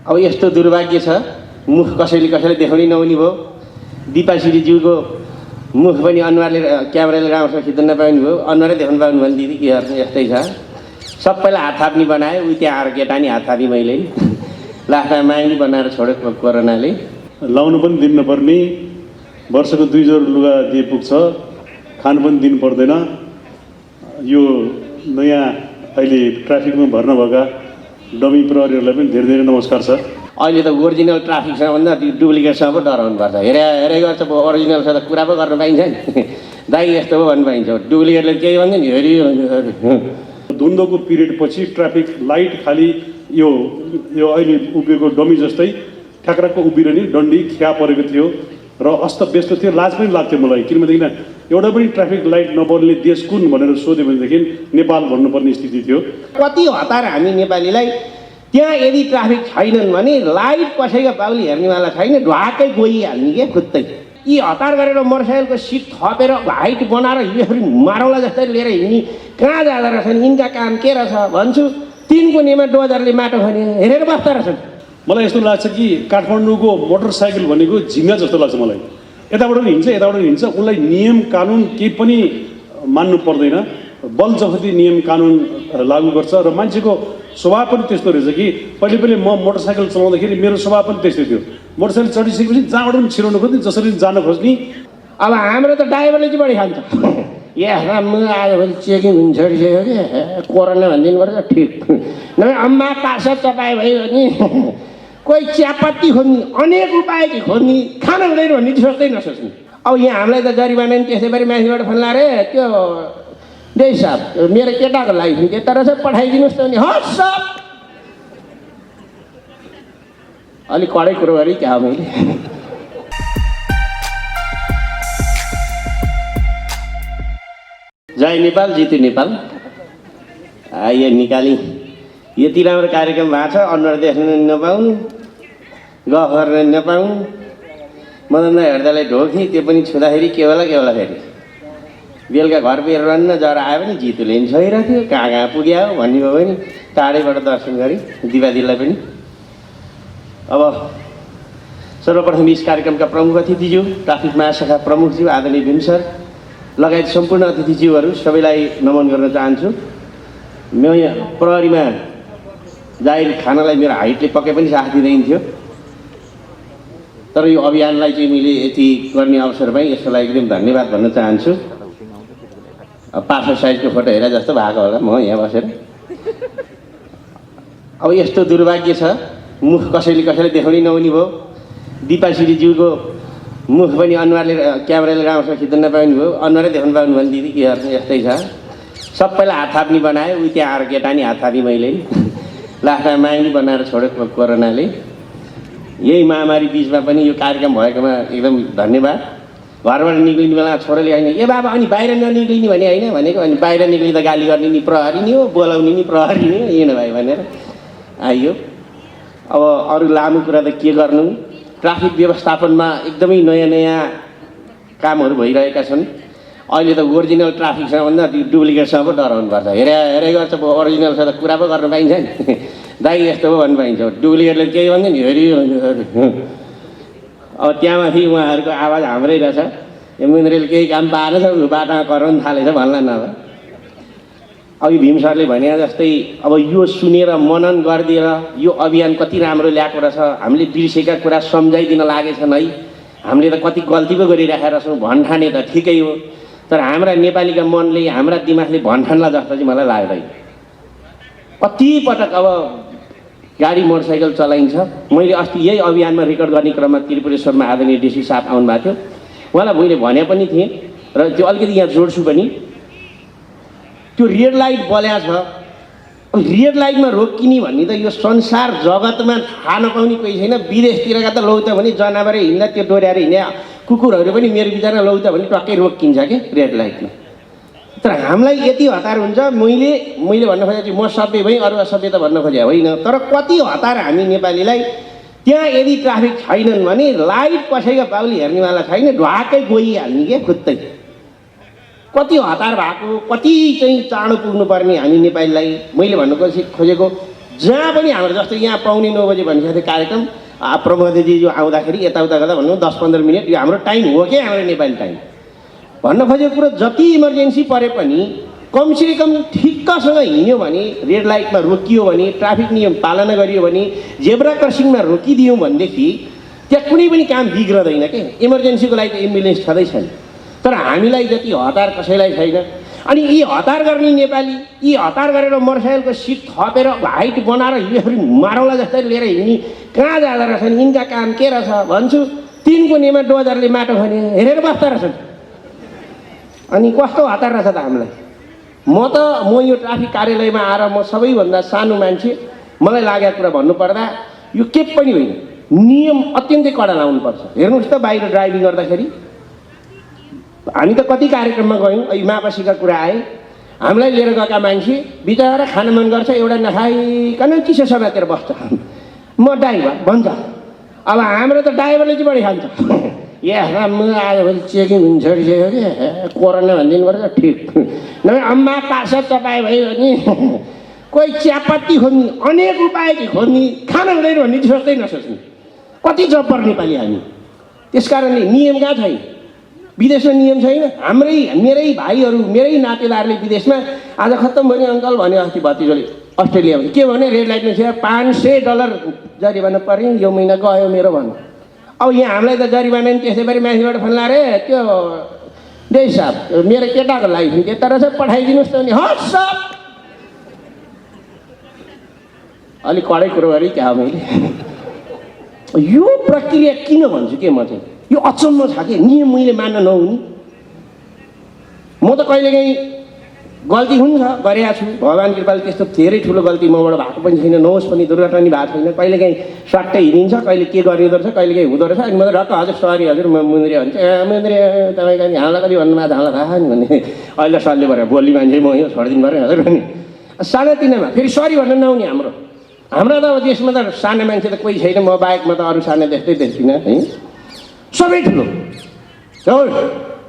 अब यस्तो दुर्भाग्य छ, मुख कसैले देखाउनै नहुने भयो। दिपा श्रीज्यूको मुख पनि अनुहारले क्यामेराले राम्रोसँग खिच्न नपाउने भयो, अनुहारै देखाउनु पाउनु भने दिदी के गर्नु, यस्तै छ। सबैलाई हात थाप्ने बनायो, उही त्यहाँ आएर केटा नि हात थापी मैले लास्टमा माग्ने बनाएर छोड्यो कोरोनाले। लाउनु पनि दिनु नपर्ने, वर्षको 2 जोर लुगा दिए पुग्छ, खानु पनि दिनु पर्दैन। यो नयाँ अहिले ट्राफिकमा भर्ना भएका डमी प्रहरीहरूलाई पनि धेरै धेरै नमस्कार छ। अहिले त ओरिजिनल ट्राफिकसँग भन्दा त्यो डुप्लिकेटसँग पो डराउनुपर्छ। हेरे गर्छ, ओरिजिनल छ त कुरा पो गर्न पाइन्छ नि। दाइ यस्तो पो भन्नु पाइन्छ, डुप्लिकेटले केही भन्दैन नि। हेरी धुन्दोको पिरियड पछि ट्राफिक लाइट खालि यो अहिले उभिएको डमी जस्तै ठ्याक्राको उभिएर नि डन्डी खिया परेको थियो र अस्तव्यस्त थियो। लाज पनि लाग्थ्यो मलाई, किनभनेदेखि एउटा पनि ट्राफिक लाइट नबल्ने देश कुन भनेर सोध्यो भनेदेखि नेपाल भन्नुपर्ने स्थिति थियो। कति हतार हामी नेपालीलाई, त्यहाँ यदि ट्राफिक छैनन् भने लाइट कसैको बाउली हेर्नेवाला छैन, ढुवाकै गइहाल्ने के खुत्तै। यी हतार गरेर मोटरसाइकलको सिट थपेर हाइट बनाएर यसरी मारौला जस्तै लिएर हिँड्ने कहाँ जाँदो रहेछन्, यिनका काम के रहेछ भन्छु। 3 कुनेमा डोजरले माटो खने हेरेर बस्दो रहेछन्। मलाई यस्तो लाग्छ कि काठमाडौँको मोटरसाइकल भनेको झिङ्गा जस्तो लाग्छ मलाई। यताबाट पनि हिँड्छ, यताबाट पनि हिँड्छ, उसलाई नियम कानुन केही पनि मान्नु पर्दैन। बल जफती नियम कानुन लागू गर्छ र मान्छेको स्वभाव पनि त्यस्तो रहेछ कि पहिले म मोटरसाइकल चलाउँदाखेरि मेरो स्वभाव पनि त्यस्तै थियो। मोटरसाइकल चढिसकेपछि जहाँबाट पनि छिराउनु खोज्ने, जसरी जान खोज्ने। अब हाम्रो त ड्राइभरले चाहिँ बढी खान्छ। आजभोलि चेकिङ हुन्छ कि कोरोना भनिदिनु पर्छ, ठिक नभए अम्मा कासा चपाए भयो भने कोही चियापत्ती खोज्ने, अनेक उपाय चाहिँ खोज्ने, खाना हुँदैन भन्ने सोच्दै नसोच्ने। अब यहाँ हामीलाई त जरिवाना नि त्यसै गरी माथिबाट फोन लाएर त्यो दे साहब मेरो केटाको लाइसेन्स यता रहेछ पठाइदिनुहोस् त भने हस् सर। अलिक कडै कुरो गरेँ क्या मैले। जय नेपाल, जित्यो नेपाल। यो निकाली यति राम्रो कार्यक्रम भएको छ, अनुहार देख्न नपाउनु, गफ गर्न नपाउनु। मदन हेर्दालाई ढोकी, त्यो पनि छुँदाखेरि के होला फेरि। बेलुका घर पिएर रन्न जरा आयो भने जितुले नि सहिरहेको थियो, कहाँ पुग्यो भन्ने भयो भने टाढैबाट दर्शन गरेँ दिवादीलाई पनि। अब सर्वप्रथम यस कार्यक्रमका प्रमुख अतिथिज्यू, ट्राफिक महाशाखा प्रमुखज्यू आदरणीय भीम सर लगायत सम्पूर्ण अतिथिज्यूहरू सबैलाई नमन गर्न चाहन्छु। म प्रहरीमा जाहिर खानालाई मेरो हाइटले पक्कै पनि साथ दिँदैन थियो, तर यो अभियानलाई चाहिँ मैले यति गर्ने अवसर पाएँ, यसको लागि एकदम धन्यवाद भन्न चाहन्छु। पासपोर्ट साइजको फोटो हेरे जस्तो भएको होला म यहाँ बसेर। अब यस्तो दुर्भाग्य छ, मुख कसैले देखाउनै नहुने भयो। दिपा श्रीज्यूको मुख पनि अनुहारले क्यामेराले राम्रोसँग खिच्न नपाउने भयो, अनुहारै देखाउनु पाउनु भने दिदी के गर्नु, यस्तै छ। सबैलाई हात थाप्ने बनायो, उही त्यहाँ आएर केटा नि हात थापी मैले लास्टमा माग्ने बनाएर छोड्यो कोरोनाले। यही महामारी बिचमा पनि यो कार्यक्रम भएकोमा एकदम धन्यवाद। घरबाट निक्लिने बेला छोराले होइन ए बाबा अनि बाहिर ननिक्लिने भने होइन भनेको, अनि बाहिर निक्लिँदा गाली गर्ने नि प्रहरी नि हो, बोलाउने नि प्रहरी नि हो, हिँड भाइ भनेर आइयो। अब अरू लामो कुरा त के गर्नु, ट्राफिक व्यवस्थापनमा एकदमै नयाँ कामहरू भइरहेका छन्। अहिले त ओरिजिनल ट्राफिकसँग भन्दा त्यो डुप्लिकेटसँग पो डराउनुपर्छ। हेरे गर्छ, ओरिजिनल छ त कुरा पो गर्न पाइन्छ नि। दाइ यस्तो पो भन्नु पाइन्छ, डुप्लिकेटले केही भन्दैन नि। हेरी अब त्यहाँमाथि उहाँहरूको आवाज हाम्रै रहेछ, यो मन्त्रीले केही काम पाएन छ, बाटामा कराउनु थालेछ भन्ला नभए। अघि भीम सरले भने जस्तै अब यो सुनेर मनन गरिदिएर यो अभियान कति राम्रो ल्याएको रहेछ, हामीले बिर्सेका कुरा सम्झाइदिन लागेछन् है। हामीले त कति गल्ती पो गरिराखेका छौँ, भन्ठाने त ठिकै हो, तर हाम्रा नेपालीका मनले, हाम्रा दिमागले भन्ठान्ला जस्तो चाहिँ मलाई लाग्दैन। कति पटक अब गाडी मोटरसाइकल चलाइन्छ। मैले अस्ति यही अभियानमा रेकर्ड गर्ने क्रममा त्रिपुरेश्वरमा आदरणीय डिसी साहब आउनुभएको थियो, उहाँलाई मैले भने पनि थिएँ र त्यो अलिकति यहाँ जोड्छु पनि। त्यो रेड लाइट बल्या छ, रेड लाइटमा रोकिने भन्ने त यो संसार जगतमा थाहा नपाउने कोही छैन। विदेशतिरका त लौ त भने जनावरै हिँड्दा त्यो डोर्याएर हिँड्ने कुकुरहरू पनि मेरो विचारमा लौ त भने टक्कै रोकिन्छ कि रेड लाइटमा। तर हामीलाई यति हतार हुन्छ। मैले भन्न खोजेको म सभ्य भएँ, अरू असभ्य त भन्न खोजे होइन, तर कति हतार हामी नेपालीलाई, त्यहाँ यदि ट्राफिक छैनन् भने लाइट कसैको बाउली हेर्नेवाला छैन, ढुवाकै गइहाल्ने के खुत्तै। कति हतार भएको, कति चाहिँ चाँडो पुग्नुपर्ने हामी नेपालीलाई। मैले भन्न खोजेको जहाँ पनि हाम्रो जस्तो यहाँ पाउने 9 बजे भनिसक्यो कार्यक्रम प्रमोदजी जो आउँदाखेरि यताउता गर्दा भन्नु 10-15 मिनट यो हाम्रो टाइम हो कि हाम्रो नेपाली टाइम भन्न खोजेको कुरो जति इमर्जेन्सी परे पनि कमसेकम ठिक्कसँग हिँड्यो भने रेड लाइटमा रोकियो भने ट्राफिक नियम पालना गरियो भने जेब्रा क्रसिङमा रोकिदियौँ भनेदेखि त्यहाँ कुनै पनि काम बिग्रदैन के इमर्जेन्सीको लागि त एम्बुलेन्स छँदै छैन तर हामीलाई जति हतार कसैलाई छैन अनि यी हतार गर्ने नेपाली यी हतार गरेर मोटरसाइकलको सिट थपेर हाइट बनाएर हिँड्दाखेरि मारौला जस्तै लिएर हिँड्ने कहाँ जाँदो रहेछन् यिनका काम के रहेछ भन्छु तिनको नेमा डोजरले माटो खने हेरेर बस्दा रहेछन् अनि कस्तो हतार रहेछ त हामीलाई म यो ट्राफिक कार्यालयमा आएर म सबैभन्दा सानो मान्छे मलाई लागेको कुरा भन्नुपर्दा यो के पनि होइन नियम अत्यन्तै कडा लाउनुपर्छ हेर्नुहोस् त बाहिर ड्राइभिङ गर्दाखेरि हामी त कति कार्यक्रममा गयौँ अहिले मापासीका कुरा आए हामीलाई लिएर गएका मान्छे बिचरा खान मन गर्छ एउटा नखाइकन चिसो समातेर बस्छ म ड्राइभर भन्छ अब हाम्रो त ड्राइभरले चाहिँ बढी खान्छ म आजभोलि चेकिङ हुन्छ कि कोरोना भनिदिनु पर्छ ठिक नभए अम्मा पार्छ चपाए भयो भने कोही चियापत्ती खोज्ने अनेक उपाय चाहिँ खोज्ने खाना हुँदैन भन्ने चाहिँ सोच्दै नसोच्ने कति जब्बर नेपाली हामी त्यस कारणले नियम कहाँ छैन विदेशमा नियम छैन मेरै भाइहरू मेरै नातेदारले विदेशमा आज खत्तम भयो नि अङ्कल भन्यो अस्ति भतिजोले अस्ट्रेलियामा के भने रेड लाइटमा थियो $500 जरिवाना पर्यो यो महिना गयो मेरो भन्नु अब यहाँ हामीलाई त जरिवाना नि त्यसै गरी माथिबाट फोन लारे त्यो डे साहब मेरो केटाको लागि त्यता रहेछ पठाइदिनुहोस् त नि हस् सर अलिक कडै कुरो गरेँ क्या मैले यो प्रक्रिया किन भन्छु के म चाहिँ यो अचम्म छ कि नियम मैले मान्न नहुने म त कहिलेकाहीँ गल्ती हुन्छ गरेका छु भगवान् कृपाले त्यस्तो धेरै ठुलो गल्ती मबाट भएको पनि छैन नहोस् पनि दुर्घटना नि भएको छैन कहिलेकाहीँ स्वाट्टै हिँडिन्छ कहिले के गरिँदो रहेछ कहिलेकाहीँ हुँदो रहेछ अनि म त रक्क हजुर सरी हजुर म मुन्द्रे भन्छ मुन्द्रे तपाईँको नि हामीलाई कति भन्नुभएको हामीलाई थाहा नि भने अहिले सरले भएर बोली मान्छे म यो छोडिदिनु पऱ्यो हजुर भने सानातिनामा फेरि सरी भन्न नहुने हाम्रो त अब देशमा त सानो मान्छे त कोही छैन म बाहेकमा त अरू सानो देख्दै देख्दिनँ है सबै ठुलो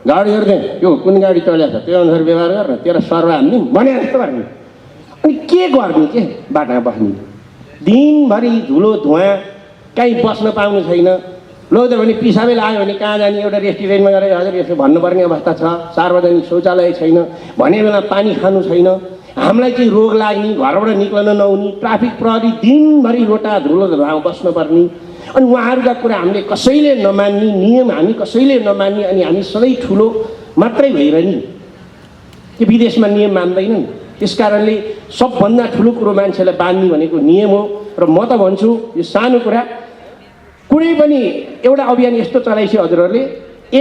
गाडीहरू चाहिँ यो कुन गाडी चलेको छ त्यो अनुसार व्यवहार गर तेरो सर्व हान्ने भने जस्तो गर्ने अनि के गर्ने के बाटामा बस्ने दिनभरि धुलो धुवा कहीँ बस्न पाउनु छैन लौदो भने पिसाबै लाग्यो भने कहाँ जाने एउटा रेस्टुरेन्टमा गएर हजुर यसो भन्नुपर्ने अवस्था छ सार्वजनिक शौचालय छैन भने बेला पानी खानु छैन हामीलाई चाहिँ रोग लाग्ने घरबाट निक्लन नहुने ट्राफिक प्रहरी दिनभरि रोटा धुलो धुवामा बस्नुपर्ने अनि उहाँहरूका कुरा हामीले कसैले नमान्ने नियम हामी कसैले नमान्ने अनि हामी सधैँ ठुलो मात्रै भएर नि त्यो विदेशमा नियम मान्दैनन् त्यस कारणले सबभन्दा ठुलो कुरो मान्छेलाई बाँध्ने भनेको नियम हो र म त भन्छु यो सानो कुरा कुनै पनि एउटा अभियान यस्तो चलाइछ हजुरहरूले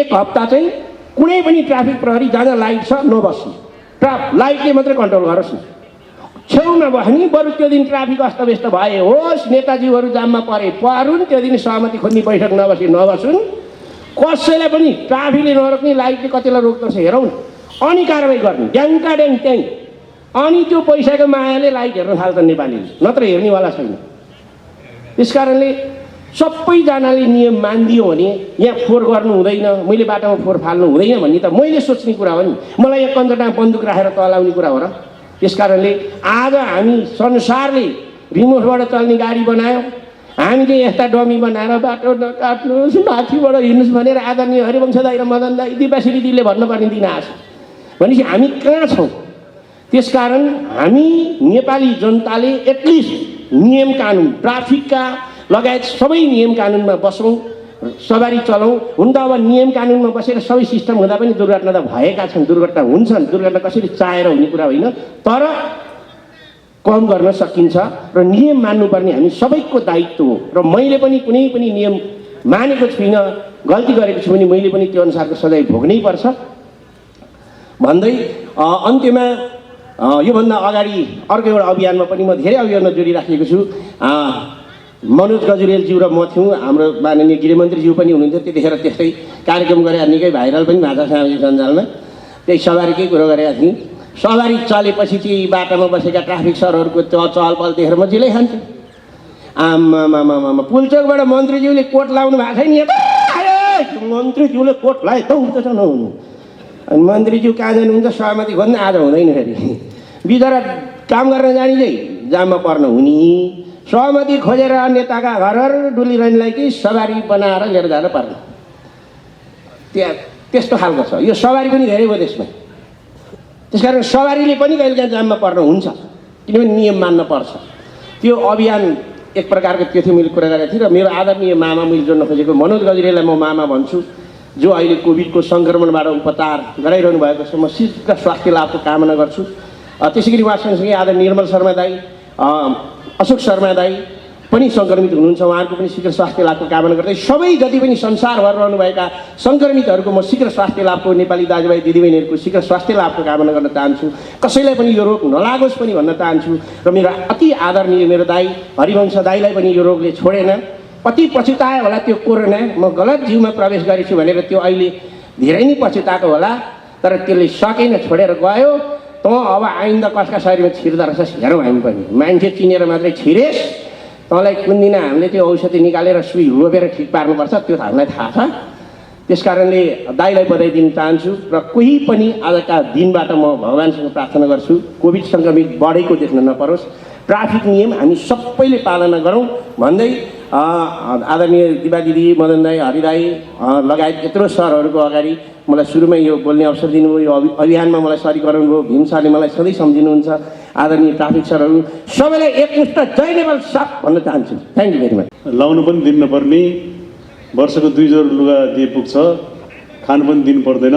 1 हप्ता चाहिँ कुनै पनि ट्राफिक प्रहरी जहाँ लाइट छ नबस्नु लाइटले मात्रै कन्ट्रोल गरोस् न छेउमा बस्ने बरु त्यो दिन ट्राफिक अस्तव्यस्त भए होस् नेताजीहरू जाममा परुन् त्यो दिन सहमति खोज्ने बैठक नबसुन् कसैलाई पनि ट्राफिकले नरोक्ने लाइटले कतिलाई रोक्दछ हेरौँ न अनि कारवाही गर्ने ड्याङका ड्याङ त्यहीँ अनि त्यो पैसाको मायाले लाइट हेर्न थाल्छ नेपालीले नत्र हेर्नेवाला छैन त्यस कारणले सबैजनाले नियम मानिदियो भने यहाँ फोहोर गर्नु हुँदैन मैले बाटोमा फोहोर फाल्नु हुँदैन भन्ने त मैले सोच्ने कुरा हो नि मलाई यहाँ कन्जटामा बन्दुक राखेर तलाउने कुरा हो र त्यस कारणले आज हामी संसारले रिमोटबाट चल्ने गाडी बनायो हामीले यस्ता डमी बनाएर बाटो नकाट्नुहोस् माथिबाट हिँड्नुहोस् भनेर आदरणीय हरिवंश दाइ र मदन दाइ दिपाश्री दिदीले भन्नुपर्ने दिन आएको छ भनेपछि हामी कहाँ छौँ त्यसकारण हामी नेपाली जनताले एटलिस्ट नियम कानुन ट्राफिकका लगायत सबै नियम कानुनमा बसौँ सवारी चलाउँ हुन त अब नियम कानुनमा बसेर सबै सिस्टम हुँदा पनि दुर्घटना त भएका छन् दुर्घटना हुन्छन् दुर्घटना कसरी चाहेर हुने कुरा होइन तर कम गर्न सकिन्छ र नियम मान्नुपर्ने हामी सबैको दायित्व हो र मैले पनि कुनै पनि नियम मानेको छुइनँ गल्ती गरेको छु भने मैले पनि त्यो अनुसारको सजाय भोग्नै पर्छ भन्दै अन्त्यमा योभन्दा अगाडि अर्को एउटा अभियानमा पनि म धेरै अभियानमा जोडिराखेको छु मनोज गजुरेलज्यू र म थियौँ हाम्रो माननीय गृहमन्त्रीज्यू पनि हुनुहुन्थ्यो त्यतिखेर त्यस्तै कार्यक्रम गरेर निकै भाइरल पनि भएको छ सामाजिक सञ्जालमा त्यही सवारीकै कुरो गरेका थिएँ सवारी चलेपछि चाहिँ बाटोमा बसेका ट्राफिक सरहरूको चहल पहल देखेर म जिलै खान्छु आमामामामा पुलचोकबाट मन्त्रीज्यूले कोट लाउनु भएको छैन यहाँ मन्त्रीज्यूले कोट लाए त हुन्छ त नहुनु अनि मन्त्रीज्यू कहाँ जानुहुन्छ सहमति खोज्न आज हुँदैन फेरि बिचरा काम गर्न जाने चाहिँ जाममा पर्न हुने, सहमति खोजेर नेताका घर डुलिरहनेलाई कि सवारी बनाएर लिएर जान पर्ने, त्यस्तो खालको छ। यो सवारी पनि धेरै भयो त्यसमा। त्यसकारण सवारीले पनि कहिलेकाहीँ जाममा पर्न हुन्छ, किनभने नियम मान्न पर्छ। त्यो अभियान एक प्रकारको त्यो थियो। मैले कुरा गरेको थिएँ र मेरो आदरणीय मामा, मैले जोड्न खोजेको मनोज गजरेलाई म मामा भन्छु, जो अहिले कोभिडको सङ्क्रमणबाट उपचार गराइरहनु भएको छ। म शीघ्र स्वास्थ्य लाभको कामना गर्छु। त्यसै गरी उहाँ सँगसँगै आदरणीय निर्मल शर्मा दाई, अशोक शर्मा दाई पनि सङ्क्रमित हुनुहुन्छ, उहाँहरूको पनि शीघ्र स्वास्थ्य लाभको कामना गर्दै सबै जति पनि संसारभर रहनुभएका सङ्क्रमितहरूको म शीघ्र स्वास्थ्य लाभको, नेपाली दाजुभाइ दिदीबहिनीहरूको शीघ्र स्वास्थ्य लाभको कामना गर्न चाहन्छु। कसैलाई पनि यो रोग नलागोस् पनि भन्न चाहन्छु। र मेरो अति आदरणीय मेरो दाई हरिवंश दाईलाई पनि यो रोगले छोडेन। कति पछुतायो होला त्यो कोरोना, म गलत जीवमा प्रवेश गरेछु भनेर त्यो अहिले धेरै नै पछुताएको होला, तर त्यसले सकेन, छोडेर गयो। तँ अब आइन्दा कसका शरीरमा छिर्दो रहेछ हेरौँ हामी पनि। मान्छे चिनेर मात्रै छिरेस्, तँलाई कुन दिन हामीले त्यो औषधि निकालेर सुई रोपेर ठिक पार्नुपर्छ त्यो हामीलाई थाहा छ। त्यस कारणले दाईलाई बधाई दिन चाहन्छु। र कोही पनि आजका दिनबाट म भगवान्सँग प्रार्थना गर्छु कोभिड सङ्क्रमित बढेको देख्न नपरोस्, ट्राफिक नियम हामी सबैले पालना गरौँ भन्दै आदरणीय दिवा दिदी, मदन दाई, हरि दाई लगायत यत्रो सरहरूको अगाडि मलाई सुरुमै यो बोल्ने अवसर दिनुभयो। यो अभियानमा मलाई सरी गराउनुभयो। भीम सरले मलाई सधैँ सम्झिनुहुन्छ। आदरणीय ट्राफिक सरहरू सबैलाई एकमुष्ट जय नेपाल साथ भन्न चाहन्छु। Thank you very much. लाउनु पनि दिनु नपर्ने, वर्षको 2 जोर लुगा दिए पुग्छ, खानु पनि दिनु पर्दैन।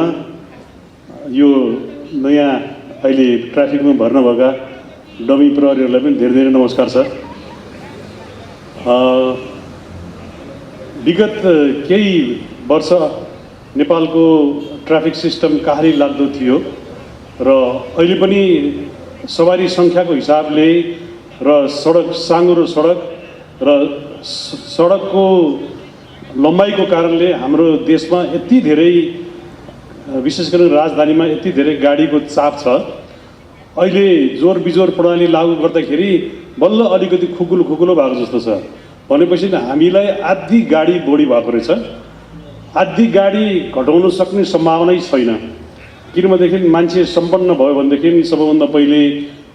यो नयाँ अहिले ट्राफिकमा भर्ना भएका डमी प्रहरीहरूलाई पनि धेरै धेरै नमस्कार छ। विगत केही वर्ष नेपालको ट्राफिक सिस्टम कहाली लाग्दो थियो र अहिले पनि सवारी सङ्ख्याको हिसाबले र सडक साँगुरो सडक र सडकको लम्बाइको कारणले हाम्रो देशमा यति धेरै, विशेष गरी राजधानीमा यति धेरै गाडीको चाप छ। अहिले जोर बिजोर प्रणाली लागू गर्दाखेरि बल्ल अलिकति खुकुलो भएको जस्तो छ। भनेपछि हामीलाई आधी गाडी बढी भएको रहेछ। आधी गाडी घटाउन सक्ने सम्भावनै छैन। किनभनेदेखि मान्छे सम्पन्न भयो भनेदेखि सबैभन्दा पहिले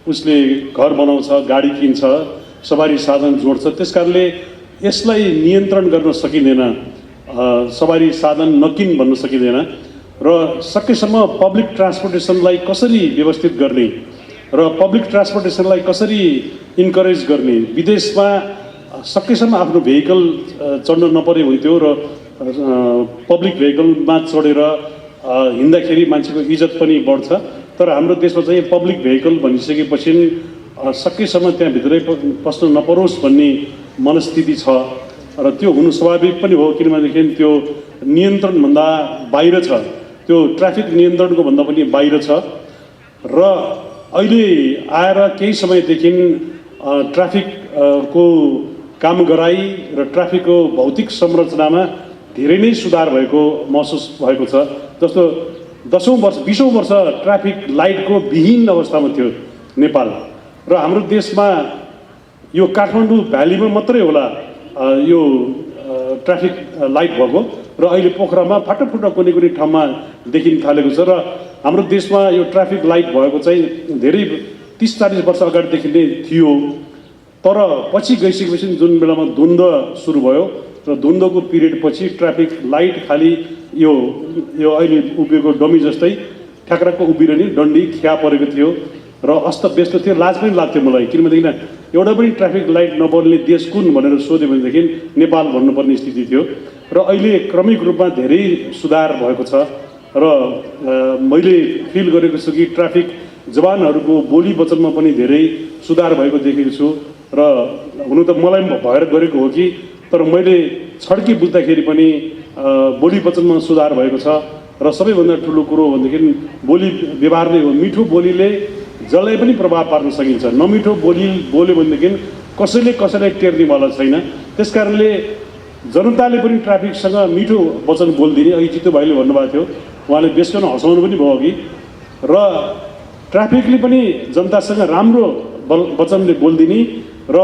उसले घर बनाउँछ, गाडी किन्छ, सवारी साधन जोड्छ। त्यस कारणले यसलाई नियन्त्रण गर्न सकिँदैन, सवारी साधन नकिन भन्न सकिँदैन। र सकेसम्म पब्लिक ट्रान्सपोर्टेसनलाई कसरी व्यवस्थित गर्ने र पब्लिक ट्रान्सपोर्टेसनलाई कसरी इन्करेज गर्ने, विदेशमा सकेसम्म आफ्नो भेहिकल चढ्न नपरे हुन्थ्यो र पब्लिक भेहिकलमा चढेर हिँड्दाखेरि मान्छेको इज्जत पनि बढ्छ। तर हाम्रो देशमा चाहिँ पब्लिक भेहिकल भनिसकेपछि सकेसम्म त्यहाँभित्रै पस्नु नपरोस् भन्ने मनस्थिति छ र त्यो हुनु स्वाभाविक पनि हो। किनभनेदेखि त्यो नियन्त्रणभन्दा बाहिर छ, त्यो ट्राफिक नियन्त्रणको भन्दा पनि बाहिर छ। र अहिले आएर केही समयदेखि ट्राफिकको काम गराई र ट्राफिकको भौतिक संरचनामा धेरै नै सुधार भएको महसुस भएको छ। जस्तो 10औं वर्ष 20औं वर्ष ट्राफिक लाइटको विहीन अवस्थामा थियो नेपाल र हाम्रो देशमा यो काठमाडौँ भ्यालीमा मात्रै होला यो ट्राफिक लाइट भएको र अहिले पोखरामा फाटोफुटो कुनै कुनै ठाउँमा देखिन थालेको छ। र हाम्रो देशमा यो ट्राफिक लाइट भएको चाहिँ धेरै 30-40 वर्ष अगाडिदेखि नै थियो। तर पछि गइसकेपछि जुन बेलामा द्वन्द्व सुरु भयो र द्वन्द्वको पिरियड पछि ट्राफिक लाइट खालि यो अहिले उभिएको डमी जस्तै ठ्याक्राको उभिरहने डन्डी खिया परेको थियो र अस्तव्यस्त थियो। लाज पनि लाग्थ्यो मलाई, किनभनेदेखि एउटा पनि ट्राफिक लाइट नबल्ने देश कुन भनेर सोध्यो भनेदेखि नेपाल भन्नुपर्ने स्थिति थियो। र अहिले क्रमिक रूपमा धेरै सुधार भएको छ र मैले फिल गरेको छु कि ट्राफिक जवानहरूको बोली वचनमा पनि धेरै सुधार भएको देखेको छु। र हुनु त मलाई भएर गरेको हो कि, तर मैले छड्की बुझ्दाखेरि पनि बोली वचनमा सुधार भएको छ। र सबैभन्दा ठुलो कुरो भनेदेखि बोली व्यवहार नै हो। मिठो बोलीले जसलाई पनि प्रभाव पार्न सकिन्छ, नमिठो बोली बोल्यो भनेदेखि कसैलाई टेर्नेवाला छैन। त्यस कारणले जनताले पनि ट्राफिकसँग मिठो वचन बोलिदिने। अघि जितु भाइले भन्नुभएको थियो, उहाँले बेसकन हँसाउनु पनि भयो अघि। र ट्राफिकले पनि जनतासँग राम्रो वचनले बोलिदिने र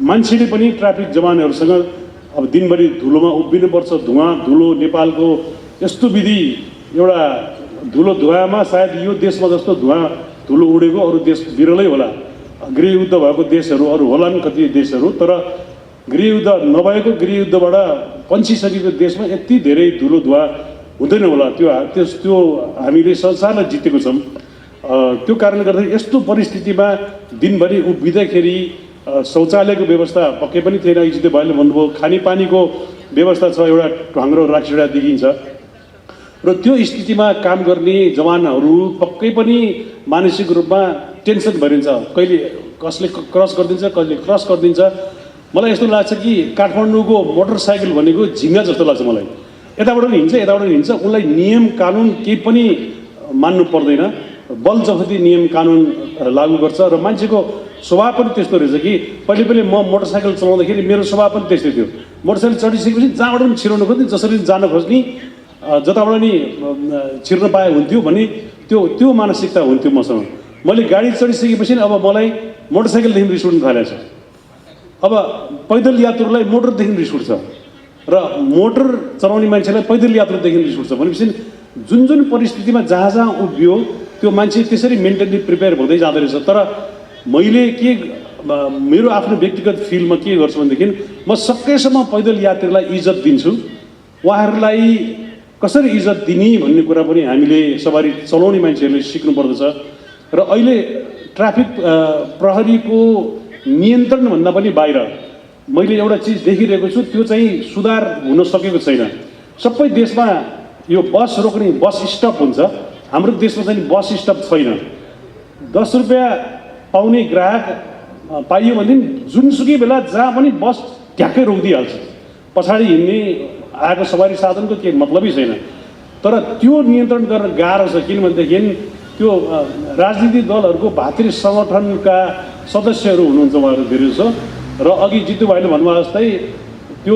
मान्छेले पनि ट्राफिक जवानहरूसँग अब दिनभरि धुलोमा उभिनुपर्छ, धुलो नेपालको यस्तो विधि, एउटा धुलोमा सायद यो देशमा जस्तो धुलो उडेको अरू देश बिरलै होला। गृहयुद्ध भएको देशहरू अरू होलान् कति देशहरू, तर गृहयुद्ध नभएको गृहयुद्धबाट पन्छिसकेको देशमा यति धेरै धुलो धुवा हुँदैन होला। त्यो हामीले संसारलाई जितेको छौँ। त्यो कारणले गर्दा यस्तो परिस्थितिमा दिनभरि उभिँदाखेरि शौचालयको व्यवस्था पक्कै पनि थिएन। इजिते भाइले भन्नुभयो खानेपानीको व्यवस्था छ, एउटा ढङ्ग्रो राखिछोडा देखिन्छ र त्यो स्थितिमा काम गर्ने जवानहरू पक्कै पनि मानसिक रूपमा टेन्सन भइरहन्छ। कहिले कसले क्रस गरिदिन्छ, कहिले क्रस गरिदिन्छ। मलाई यस्तो लाग्छ कि काठमाडौँको मोटरसाइकल भनेको झिङ्गा जस्तो लाग्छ मलाई। यताबाट पनि हिँड्छ, यताबाट पनि हिँड्छ, उसलाई नियम कानुन केही पनि मान्नु पर्दैन, बल जफती नियम कानुन लागू गर्छ। र मान्छेको स्वभाव पनि त्यस्तो रहेछ कि पहिले म मोटरसाइकल चलाउँदाखेरि मेरो स्वभाव पनि त्यस्तै थियो। मोटरसाइकल चढिसकेपछि जहाँबाट पनि छिराउनु खोज्ने, जसरी जान खोज्ने, जताबाट नि छिर्न पाए हुन्थ्यो भन्ने त्यो मानसिकता हुन्थ्यो मसँग। मैले गाडी चढिसकेपछि अब मलाई मोटरसाइकलदेखि रिस उठ्न थालेको छ। अब पैदल यात्रुलाई मोटरदेखि रिस उठ्छ र मोटर चलाउने मान्छेलाई पैदल यात्रुदेखि रिस उठ्छ भनेपछि जुन परिस्थितिमा जहाँ उभियो त्यो मान्छे त्यसरी मेन्टली प्रिपेयर हुँदै जाँदो रहेछ। तर मैले मेरो आफ्नो व्यक्तिगत फिल्डमा के गर्छु भनेदेखि म सकेसम्म पैदल यात्रीलाई इज्जत दिन्छु। उहाँहरूलाई कसरी इज्जत दिने भन्ने कुरा पनि हामीले सवारी चलाउने मान्छेहरूले सिक्नुपर्दछ। र अहिले ट्राफिक प्रहरीको नियन्त्रणभन्दा पनि बाहिर मैले एउटा चिज देखिरहेको छु, त्यो चाहिँ सुधार हुन सकेको छैन। सबै देशमा यो बस रोक्ने बस स्टप हुन्छ, हाम्रो देशमा चाहिँ बस स्टप छैन। 10 रुपियाँ पाउने ग्राहक पाइयो भनेदेखि जुनसुकै बेला जहाँ पनि बस ठ्याक्कै रोकिदिइहाल्छ। पछाडि हिँड्ने आएको सवारी साधनको केही मतलबै छैन। तर त्यो नियन्त्रण गर्न गाह्रो छ, किनभनेदेखि त्यो राजनीतिक दलहरूको भातृ सङ्गठनका सदस्यहरू हुनुहुन्छ उहाँहरू धेरै जसो। र अघि जितु भाइले भन्नुभयो जस्तै त्यो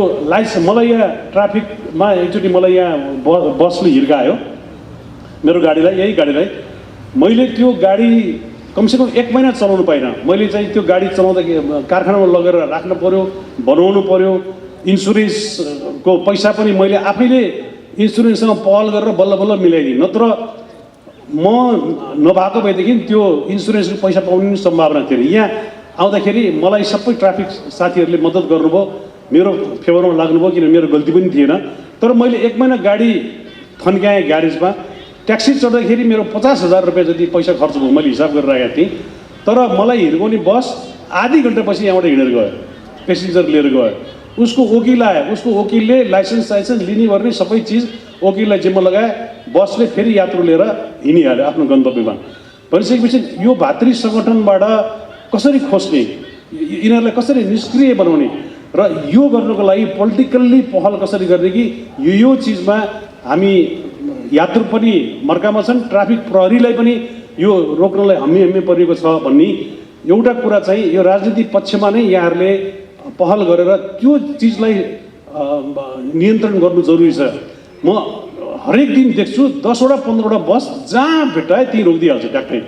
मलाई यहाँ ट्राफिकमा एकचोटि मलाई यहाँ बसले हिर्कायो मेरो गाडीलाई, यही गाडीलाई। मैले त्यो गाडी कमसेकम 1 महिना चलाउनु पाइनँ। मैले चाहिँ त्यो गाडी चलाउँदाखेरि कारखानामा लगेर राख्नु पऱ्यो, बनाउनु पऱ्यो, इन्सुरेन्सको पैसा पनि मैले आफैले इन्सुरेन्ससँग पहल गरेर बल्ल बल्ल मिलाइदिएँ। नत्र म नभएको भएदेखि त्यो इन्सुरेन्सको पैसा पाउने सम्भावना थिएन। यहाँ आउँदाखेरि मलाई सबै ट्राफिक साथीहरूले मद्दत गर्नुभयो, मेरो फेभरमा लाग्नुभयो, किन मेरो गल्ती पनि थिएन। तर मैले 1 महिना गाडी थन्क्याएँ ग्यारेजमा। ट्याक्सी चढ्दाखेरि मेरो 50,000 रुपियाँ जति पैसा खर्च भयो, मैले हिसाब गरेर राखेको थिएँ। तर मलाई हिर्काउने बस आधी घन्टापछि यहाँबाट हिँडेर गयो, पेसेन्जर लिएर गयो। उसको वकिल आयो, उसको वकिलले लाइसेन्स लिने गर्ने सबै चिज वकिललाई जिम्मा लगाए, बसले फेरि यात्रु लिएर हिँडिहाल्यो आफ्नो गन्तव्यमा। भनिसकेपछि यो भातृ सङ्गठनबाट कसरी खोज्ने, यिनीहरूलाई कसरी निष्क्रिय बनाउने र यो गर्नको लागि पोलिटिकल्ली पहल कसरी गर्ने कि यो चिजमा हामी यात्रु पनि मर्कामा छन्, ट्राफिक प्रहरीलाई पनि यो रोक्नलाई हम्मी परेको छ भन्ने एउटा कुरा चाहिँ यो राजनीतिक पक्षमा नै यहाँहरूले पहल गरेर त्यो चिजलाई नियन्त्रण गर्नु जरुरी छ। म हरेक दिन देख्छु 10वटा 15वटा बस जहाँ भेटाए त्यहीँ रोकिदिइहाल्छ ट्याक्कै।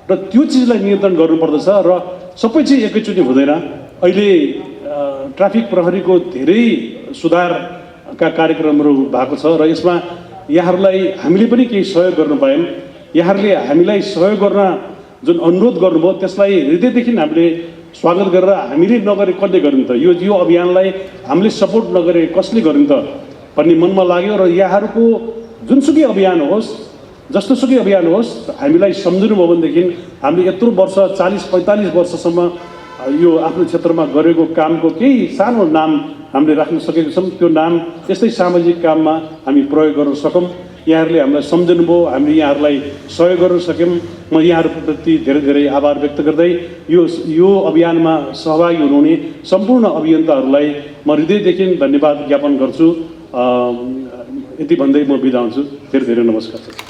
र त्यो चिजलाई नियन्त्रण गर्नुपर्दछ र सबै चिज एकैचोटि हुँदैन। अहिले ट्राफिक प्रहरीको धेरै सुधारका कार्यक्रमहरू भएको छ र यसमा यहाँहरूलाई हामीले पनि केही सहयोग गर्न पायौँ। यहाँहरूले हामीलाई सहयोग गर्न जुन अनुरोध गर्नुभयो त्यसलाई हृदयदेखि हामीले स्वागत गरेर हामीले नगरे कसले गर्ने त, यो अभियानलाई हामीले सपोर्ट नगरे कसले गर्ने त भन्ने मनमा लाग्यो। र यहाँहरूको जुनसुकै अभियान होस्, जस्तोसुकै अभियान होस्, हामीलाई सम्झिनुभयो भनेदेखि हामीले यत्रो वर्ष 40-45 वर्षसम्म यो आफ्नो क्षेत्रमा गरेको कामको केही सानो नाम हामीले राख्न सकेको छौँ। त्यो नाम यस्तै सामाजिक काममा हामी प्रयोग गर्न सकौँ। यहाँहरूले हामीलाई सम्झिनुभयो, हामीले यहाँहरूलाई सहयोग गर्न सक्यौँ। म यहाँहरूप्रति धेरै धेरै आभार व्यक्त गर्दै यो अभियानमा सहभागी हुनुहुने सम्पूर्ण अभियन्ताहरूलाई म हृदयदेखि धन्यवाद ज्ञापन गर्छु। यति भन्दै म बिदा हुन्छु। धेरै धेरै नमस्कार।